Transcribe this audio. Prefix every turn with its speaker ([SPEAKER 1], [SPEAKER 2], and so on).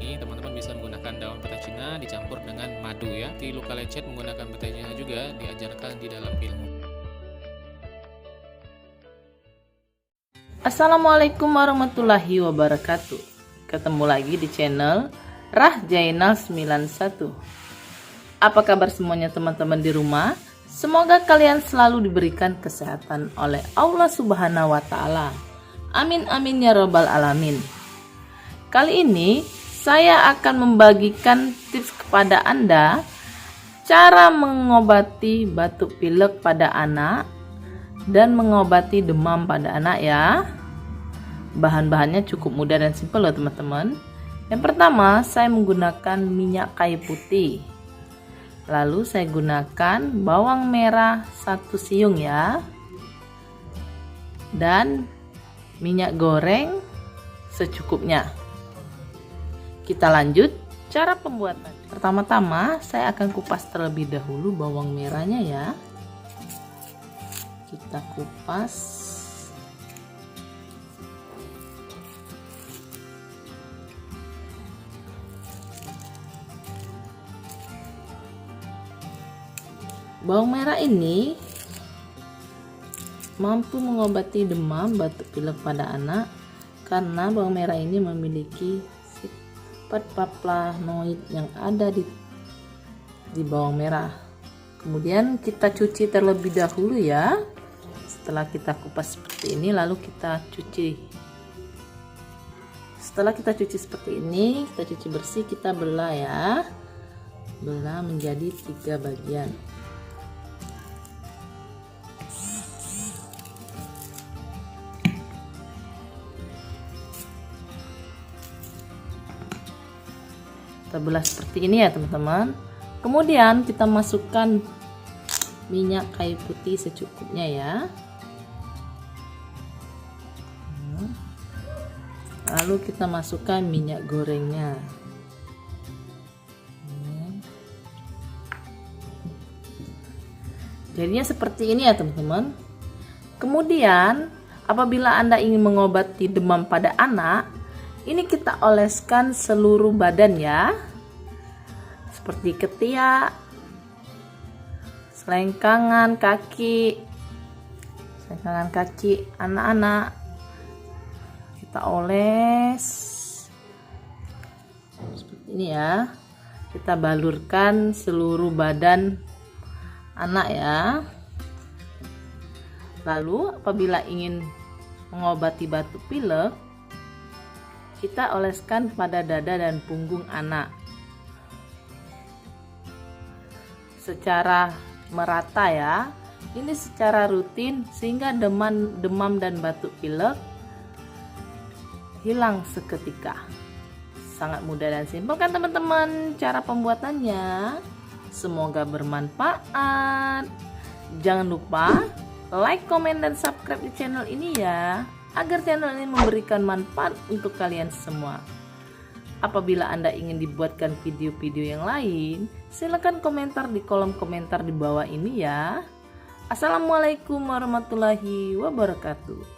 [SPEAKER 1] ini teman-teman bisa menggunakan daun petai Cina dicampur dengan madu ya. Di luka lecet menggunakan petai Cina juga diajarkan di dalam ilmu.
[SPEAKER 2] Assalamualaikum warahmatullahi wabarakatuh. Ketemu lagi di channel Rah Jainal 91. Apa kabar semuanya teman-teman di rumah? Semoga kalian selalu diberikan kesehatan oleh Allah Subhanahu wa taala. Amin amin ya robbal alamin. Kali ini saya akan membagikan tips kepada Anda cara mengobati batuk pilek pada anak dan mengobati demam pada anak ya. Bahan-bahannya cukup mudah dan simpel loh teman-teman. Yang pertama, saya menggunakan minyak kayu putih. Lalu saya gunakan bawang merah 1 siung ya. Dan minyak goreng secukupnya. Kita lanjut cara pembuatan. Pertama-tama saya akan kupas terlebih dahulu bawang merahnya ya. Kita kupas. Bawang merah ini mampu mengobati demam, batuk pilek pada anak karena bawang merah ini memiliki sifat flavonoid yang ada di bawang merah. Kemudian kita cuci terlebih dahulu ya. Setelah kita kupas seperti ini, lalu kita cuci. Setelah kita cuci seperti ini, kita cuci bersih, kita belah ya. Belah menjadi 3 bagian. Kita belah seperti ini ya teman-teman. Kemudian kita masukkan minyak kayu putih secukupnya ya. Lalu kita masukkan minyak gorengnya. Jadinya seperti ini ya teman-teman. Kemudian apabila Anda ingin mengobati demam pada anak, ini kita oleskan seluruh badan ya. Seperti ketiak, selengkangan kaki anak-anak. Kita oles seperti ini ya. Kita balurkan seluruh badan anak ya. Lalu apabila ingin mengobati batuk pilek, kita oleskan pada dada dan punggung anak secara merata ya. Ini secara rutin sehingga demam dan batuk pilek hilang seketika. Sangat mudah dan simpel kan teman-teman cara pembuatannya. Semoga bermanfaat. Jangan lupa like, komen, dan subscribe di channel ini ya, agar channel ini memberikan manfaat untuk kalian semua. Apabila Anda ingin dibuatkan video-video yang lain, silakan komentar di kolom komentar di bawah ini ya. Assalamualaikum warahmatullahi wabarakatuh.